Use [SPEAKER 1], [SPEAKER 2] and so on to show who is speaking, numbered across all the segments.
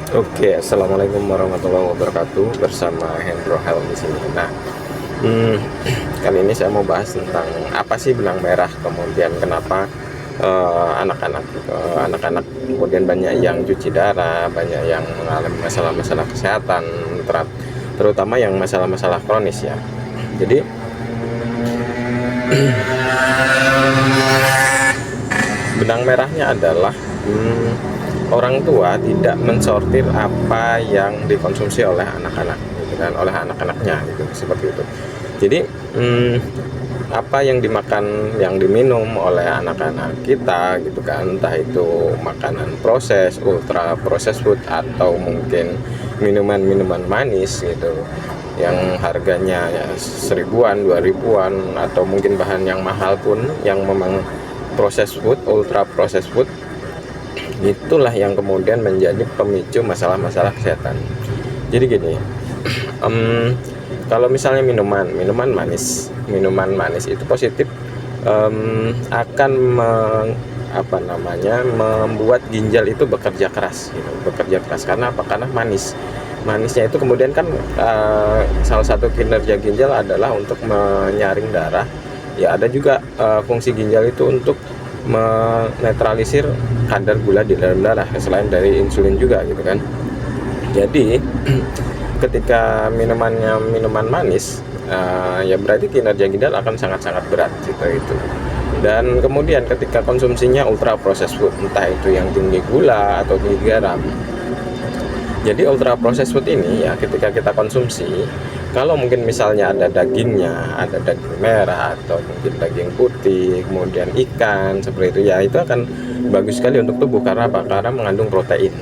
[SPEAKER 1] Oke, assalamualaikum warahmatullahi wabarakatuh. Bersama Hendro Helm di sini. Nah, hmm, kali ini saya mau bahas tentang apa sih benang merah, kemudian kenapa anak-anak kemudian banyak yang cuci darah, banyak yang mengalami masalah-masalah kesehatan, terutama yang masalah-masalah kronis ya. Jadi benang merahnya adalah orang tua tidak mensortir apa yang dikonsumsi oleh anak-anak gitu kan, oleh anak-anaknya gitu, seperti itu. Jadi apa yang dimakan, yang diminum oleh anak-anak kita gitu kan, entah itu makanan proses, ultra processed food, atau mungkin minuman-minuman manis gitu yang harganya ya seribuan, 2000-an, atau mungkin bahan yang mahal pun yang memang proses food, ultra processed food, itulah yang kemudian menjadi pemicu masalah-masalah kesehatan. Jadi gini, kalau misalnya minuman manis itu positif, akan membuat ginjal itu bekerja keras gitu, karena apa? Karena manisnya itu kemudian kan, salah satu kinerja ginjal adalah untuk menyaring darah. Ya, ada juga fungsi ginjal itu untuk menetralisir kadar gula di dalam darah selain dari insulin juga gitu kan. Jadi ketika minuman manis, ya berarti kinerja ginjal akan sangat-sangat berat gitu itu. Dan kemudian ketika konsumsinya ultra processed food, entah itu yang tinggi gula atau tinggi garam. Jadi ultra processed food ini ya, ketika kita konsumsi, kalau mungkin misalnya ada dagingnya, ada daging merah atau mungkin daging putih, kemudian ikan seperti itu ya, itu akan bagus sekali untuk tubuh. Karena apa? Karena mengandung protein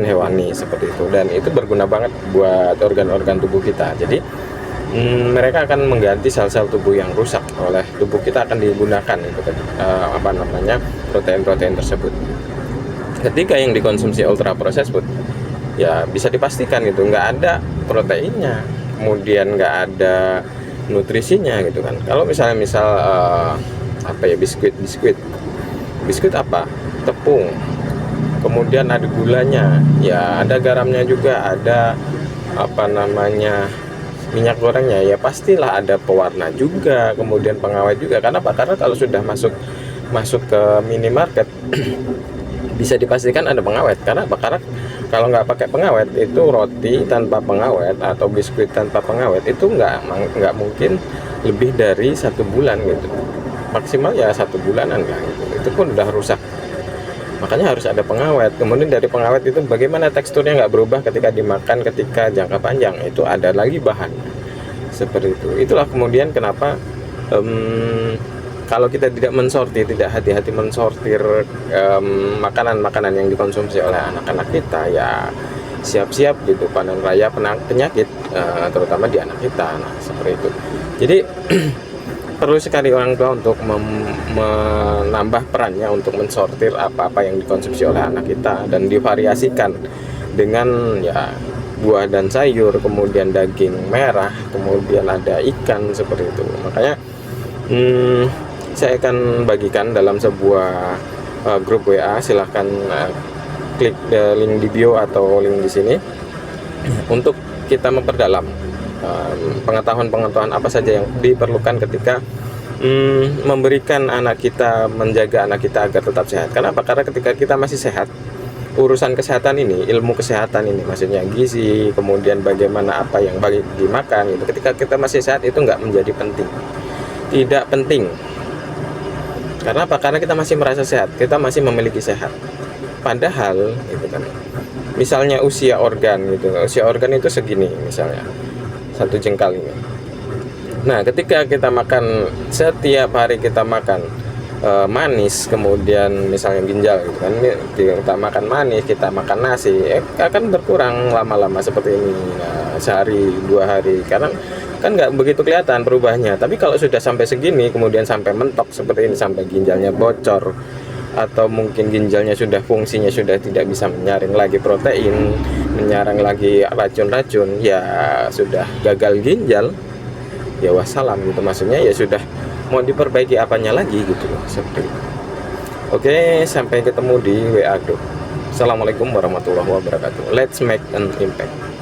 [SPEAKER 1] hewani seperti itu, dan itu berguna banget buat organ-organ tubuh kita. Jadi mereka akan mengganti sel-sel tubuh yang rusak oleh tubuh kita, akan digunakan itu protein-protein tersebut. Ketika yang dikonsumsi ultra processed food, ya bisa dipastikan gitu nggak ada proteinnya, kemudian nggak ada nutrisinya gitu kan. Kalau misalnya biskuit apa, tepung, kemudian ada gulanya, ya ada garamnya juga, ada minyak gorengnya, ya pastilah ada pewarna juga, kemudian pengawet juga. Karena apa? Karena kalau sudah masuk ke minimarket bisa dipastikan ada pengawet. Karena apa? Karena kalau nggak pakai pengawet, itu roti tanpa pengawet atau biskuit tanpa pengawet itu nggak mungkin lebih dari 1 bulan gitu, maksimal ya 1 bulanan lah gitu. Itu pun udah rusak. Makanya harus ada pengawet. Kemudian dari pengawet itu bagaimana teksturnya nggak berubah ketika dimakan, ketika jangka panjang, itu ada lagi bahan seperti itu. Itulah kemudian kenapa kalau kita tidak hati-hati mensortir makanan-makanan yang dikonsumsi oleh anak-anak kita, ya siap-siap gitu panen raya penyakit, terutama di anak kita. Nah, seperti itu. Jadi perlu sekali orang tua untuk menambah perannya untuk mensortir apa-apa yang dikonsumsi oleh anak kita, dan divariasikan dengan ya buah dan sayur, kemudian daging merah, kemudian ada ikan seperti itu. Makanya saya akan bagikan dalam sebuah grup WA. Silahkan klik link di bio atau link di sini untuk kita memperdalam pengetahuan-pengetahuan apa saja yang diperlukan ketika memberikan anak kita, menjaga anak kita agar tetap sehat. Karena apa? Karena ketika kita masih sehat, urusan kesehatan ini, ilmu kesehatan ini, maksudnya gizi, kemudian bagaimana apa yang baik dimakan, itu ketika kita masih sehat itu nggak menjadi penting, tidak penting. Karena apa? Karena kita masih merasa sehat, kita masih memiliki sehat. Padahal gitu kan, misalnya usia organ itu segini, misalnya 1 jengkal ini. Nah, ketika kita makan, setiap hari kita makan manis, kemudian misalnya ginjal gitu kan, kita makan manis, kita makan nasi, akan berkurang lama-lama seperti ini. Nah, sehari 2 hari, karena kan nggak begitu kelihatan perubahannya. Tapi kalau sudah sampai segini, kemudian sampai mentok seperti ini, sampai ginjalnya bocor, atau mungkin ginjalnya fungsinya sudah tidak bisa menyaring lagi protein, menyaring lagi racun-racun, ya sudah gagal ginjal, ya wassalam gitu. Maksudnya ya sudah, mau diperbaiki apanya lagi gitu loh, seperti itu. Oke, sampai ketemu di WA Group. Assalamualaikum warahmatullahi wabarakatuh. Let's make an impact.